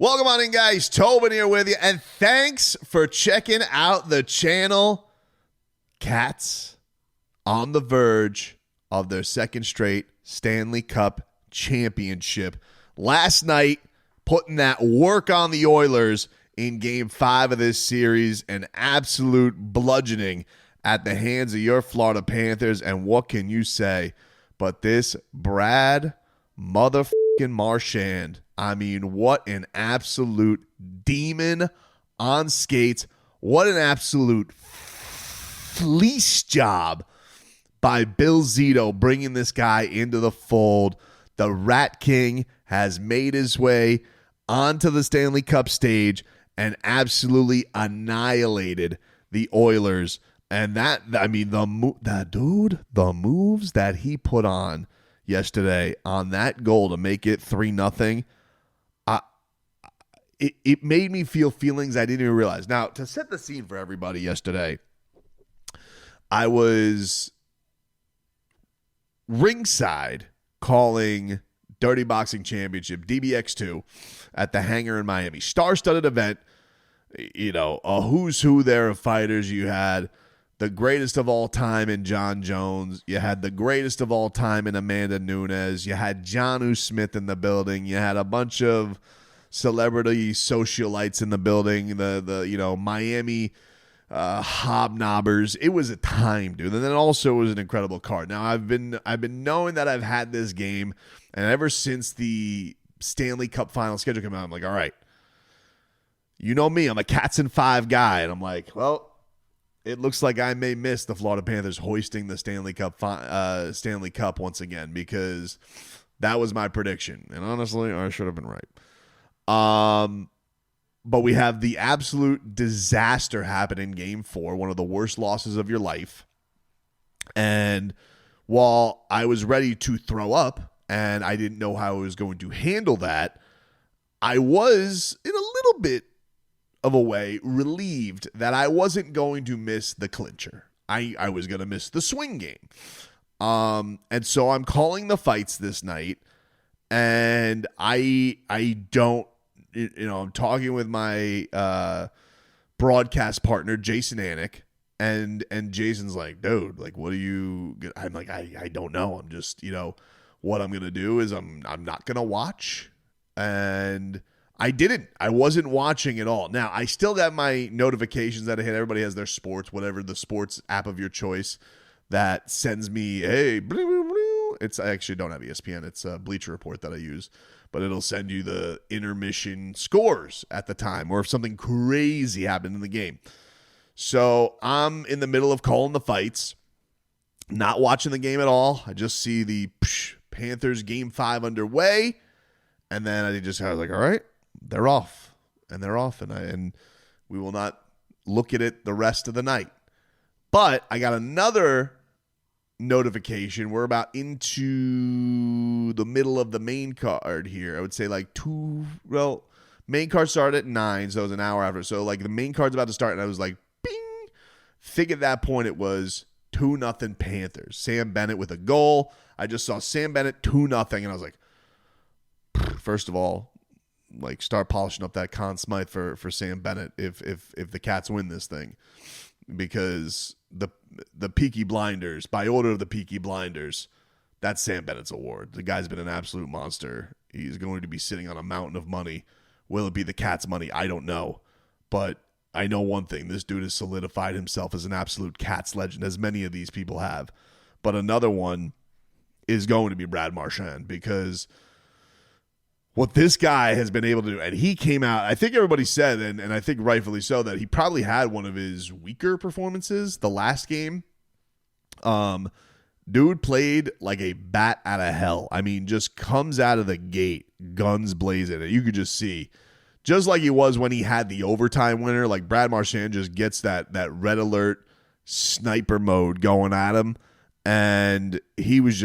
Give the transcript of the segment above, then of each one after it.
Welcome on in, guys. Tobin here with you, and thanks for checking out the channel. Cats on the verge of their second straight Stanley Cup championship. Last night, putting that work on the Oilers in Game 5 of this series, an absolute bludgeoning at the hands of your Florida Panthers. And what can you say? But this Brad motherfucking Marchand, I mean, what an absolute demon on skates. What an absolute fleece job by Bill Zito bringing this guy into the fold. The Rat King has made his way onto the Stanley Cup stage and absolutely annihilated the Oilers. And that, I mean, the moves that he put on yesterday on that goal to make it 3-0, it made me feel feelings I didn't even realize. Now, to set the scene for everybody yesterday, I was ringside calling Dirty Boxing Championship, DBX2, at the Hangar in Miami. Star-studded event, you know, a who's who there of fighters. You had the greatest of all time in John Jones. You had the greatest of all time in Amanda Nunes. You had Jonnu Smith in the building. You had a bunch of celebrity socialites in the building. The Miami hobnobbers. It was a time, dude. And then also it was an incredible card. Now I've been knowing that I've had this game, and ever since the Stanley Cup final schedule came out, I'm like, all right, you know me, I'm a Cats in 5 guy, and I'm like, well, it looks like I may miss the Florida Panthers hoisting the Stanley Cup once again, because that was my prediction. And honestly, I should have been right. But we have the absolute disaster happen in Game 4, one of the worst losses of your life. And while I was ready to throw up and I didn't know how I was going to handle that, I was, in a little bit of a way, relieved that I wasn't going to miss the clincher. I was going to miss the swing game. And so I'm calling the fights this night, and I don't, I'm talking with my broadcast partner, Jason Anik, and Jason's like, dude, like, what do you, I'm like, I don't know. I'm just, what I'm going to do is I'm not going to watch. And I didn't. I wasn't watching at all. Now, I still got my notifications that I hit. Everybody has their sports, whatever the sports app of your choice that sends me, hey, blue, blue, blue. I actually don't have ESPN. It's a Bleacher Report that I use. But it'll send you the intermission scores at the time, or if something crazy happened in the game. So I'm in the middle of calling the fights, not watching the game at all. I just see the Panthers Game 5 underway. And then I was like, all right, they're off. And they're off. And we will not look at it the rest of the night. But I got another notification. We're about into the middle of the main card here. I would say like main card started at 9, so it was an hour after. So like the main card's about to start, and I was like, bing. Think at that point it was 2-0 Panthers. Sam Bennett with a goal. I just saw Sam Bennett 2-0, and I was like, first of all, like, start polishing up that Conn Smythe for Sam Bennett if the Cats win this thing, because the Peaky Blinders, by order of the Peaky Blinders, that's Sam Bennett's award. The guy's been an absolute monster. He's going to be sitting on a mountain of money. Will it be the Cats' money? I don't know. But I know one thing. This dude has solidified himself as an absolute Cats legend, as many of these people have. But another one is going to be Brad Marchand, because what this guy has been able to do, and he came out, I think everybody said, and I think rightfully so, that he probably had one of his weaker performances the last game. Dude played like a bat out of hell. I mean, just comes out of the gate, guns blazing. You could just see, just like he was when he had the overtime winner, like Brad Marchand just gets that red alert sniper mode going at him. And he was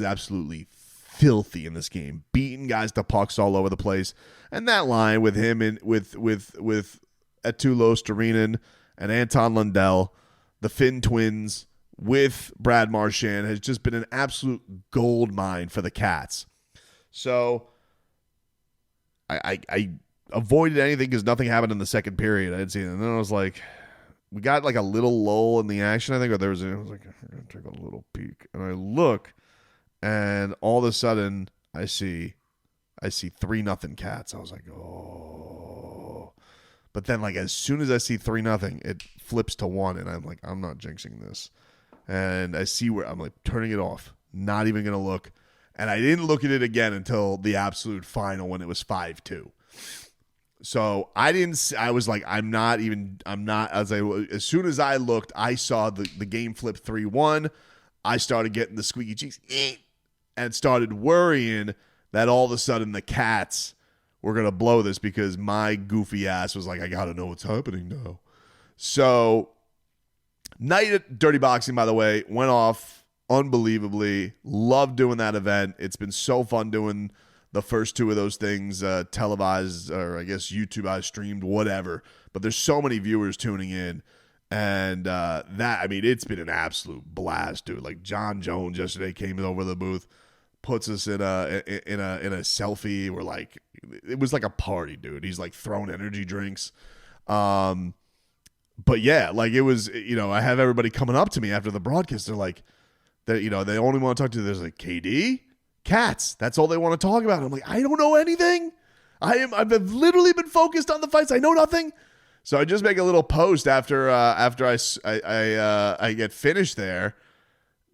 absolutely filthy in this game, beating guys to pucks all over the place. And that line with him and with Etulo Starinen and Anton Lundell, the Finn twins, with Brad Marchand, has just been an absolute gold mine for the Cats. So I avoided anything because nothing happened in the second period. I didn't see it. And then I was like, we got like a little lull in the action, I think, or I was like, I'm going to take a little peek. And I look, and all of a sudden, I see 3-0 Cats. I was like, oh. But then, like, as soon as I see 3-0, it flips to 1, and I'm like, I'm not jinxing this. And I see where I'm like turning it off, not even going to look. And I didn't look at it again until the absolute final when it was 5-2. So I was like, as soon as I looked, I saw the game flip 3-1. I started getting the squeaky cheeks and started worrying that all of a sudden the Cats were going to blow this because my goofy ass was like, I got to know what's happening now. So night at Dirty Boxing, by the way, went off unbelievably. Loved doing that event. It's been so fun doing the first two of those things televised, or I guess YouTube I streamed, whatever. But there's so many viewers tuning in. And it's been an absolute blast, dude. Like John Jones yesterday came over the booth, puts us in a selfie. We're like, it was like a party, dude. He's like throwing energy drinks. But yeah, like it was, I have everybody coming up to me after the broadcast. They're like, they only want to talk to, there's like KD, Cats. That's all they want to talk about. I'm like, I don't know anything. I've literally been focused on the fights. I know nothing. So I just make a little post after I get finished there.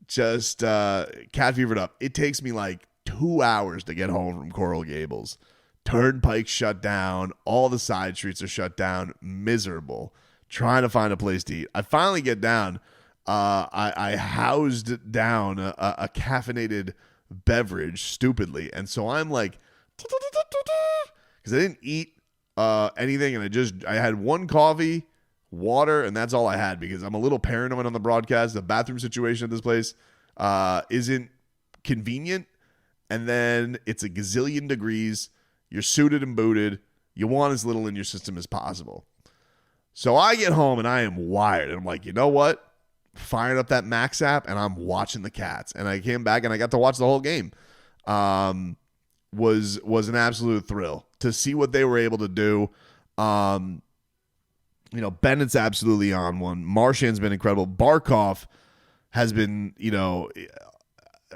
Just cat fevered up. It takes me like 2 hours to get home from Coral Gables. Turnpike shut down. All the side streets are shut down. Miserable. Trying to find a place to eat. I finally get down. I housed down a caffeinated beverage stupidly. And so I'm like, because I didn't eat anything, and I had one coffee, water, and that's all I had because I'm a little paranoid on the broadcast. The bathroom situation at this place isn't convenient, and then it's a gazillion degrees. You're suited and booted. You want as little in your system as possible. So I get home and I am wired, and I'm like, you know what? Firing up that Max app, and I'm watching the Cats. And I came back and I got to watch the whole game. Was an absolute thrill to see what they were able to do. Bennett's absolutely on one. Marchand's been incredible. Barkov has been,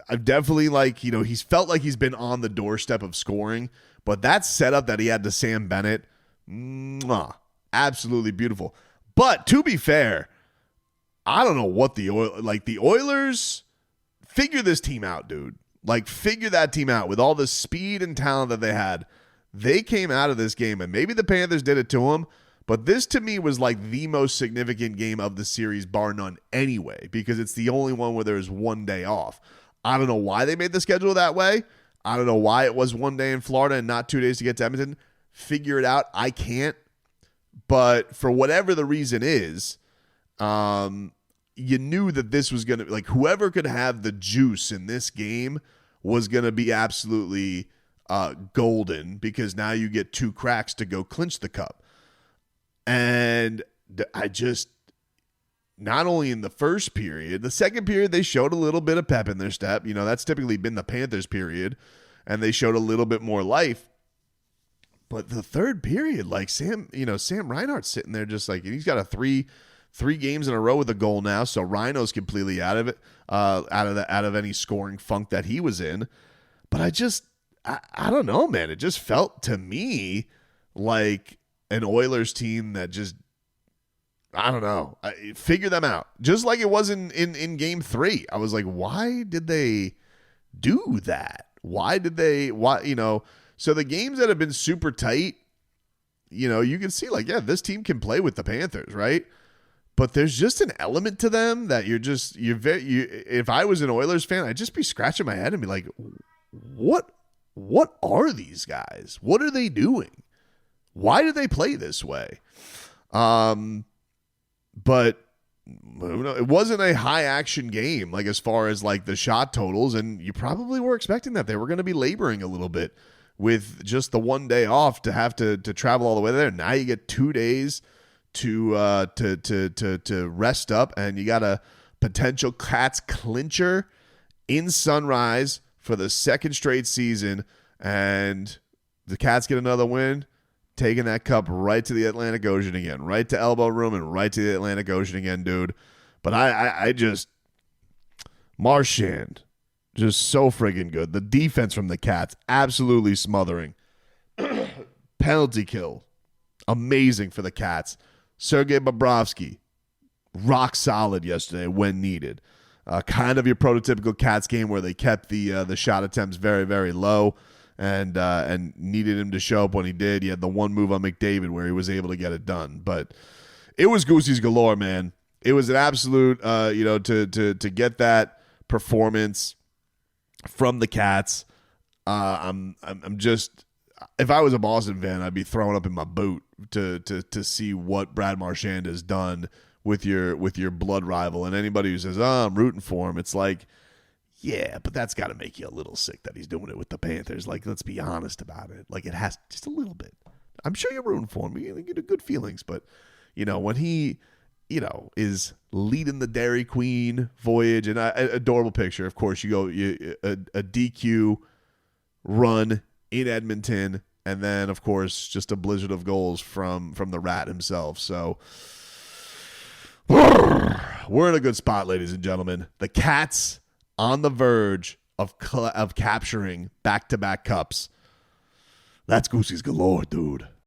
I've definitely he's felt like he's been on the doorstep of scoring, but that setup that he had to Sam Bennett, absolutely beautiful. But to be fair, I don't know what the Oilers figure this team out, dude. Like, figure that team out with all the speed and talent that they had. They came out of this game, and maybe the Panthers did it to them, but this to me was like the most significant game of the series, bar none anyway, because it's the only one where there's 1 day off. I don't know why they made the schedule that way. I don't know why it was 1 day in Florida and not 2 days to get to Edmonton. Figure it out. I can't. But for whatever the reason is, you knew that this was going to, like, whoever could have the juice in this game was going to be absolutely golden, because now you get 2 cracks to go clinch the cup. And I just, not only in the first period, the second period, they showed a little bit of pep in their step. That's typically been the Panthers period, and they showed a little bit more life. But the third period, like Sam Reinhart's sitting there just like, he's got a three games in a row with a goal now, so Rhino's completely out of it, out of any scoring funk that he was in. But I don't know, man. It just felt to me like an Oilers team that just, I don't know, figure them out. Just like it was in Game 3. I was like, why did they do that? So the games that have been super tight, you can see like, yeah, this team can play with the Panthers, right? But there's just an element to them that if I was an Oilers fan, I'd just be scratching my head and be like, what are these guys? What are they doing? Why do they play this way? But it wasn't a high action game, like as far as like the shot totals, and you probably were expecting that they were going to be laboring a little bit with just the 1 day off to have to travel all the way there. Now you get 2 days to rest up, and you got a potential Cats clincher in Sunrise for the second straight season, and the Cats get another win. taking that cup right to the Atlantic Ocean again, right to elbow room and right to the Atlantic Ocean again, dude. But I just, Marchand, just so friggin' good. The defense from the Cats, absolutely smothering. Penalty kill, amazing for the Cats. Sergei Bobrovsky, rock solid yesterday when needed. Kind of your prototypical Cats game where they kept the shot attempts very, very low and needed him to show up when he did. He had the one move on McDavid where he was able to get it done. But it was Goosey's galore, man. It was an absolute, to get that performance from the Cats. I'm just, if I was a Boston fan, I'd be throwing up in my boot to see what Brad Marchand has done with your blood rival. And anybody who says, "Oh, I'm rooting for him," it's like, yeah, but that's got to make you a little sick that he's doing it with the Panthers. Like, let's be honest about it. Like, it has just a little bit. I'm sure you're rooting for him. You get good feelings, but when he, is leading the Dairy Queen voyage, and adorable picture. Of course, you go a DQ run in Edmonton, and then of course just a blizzard of goals from the Rat himself. So we're in a good spot, ladies and gentlemen. The Cats on the verge of capturing back-to-back cups. That's Goosey's galore, dude.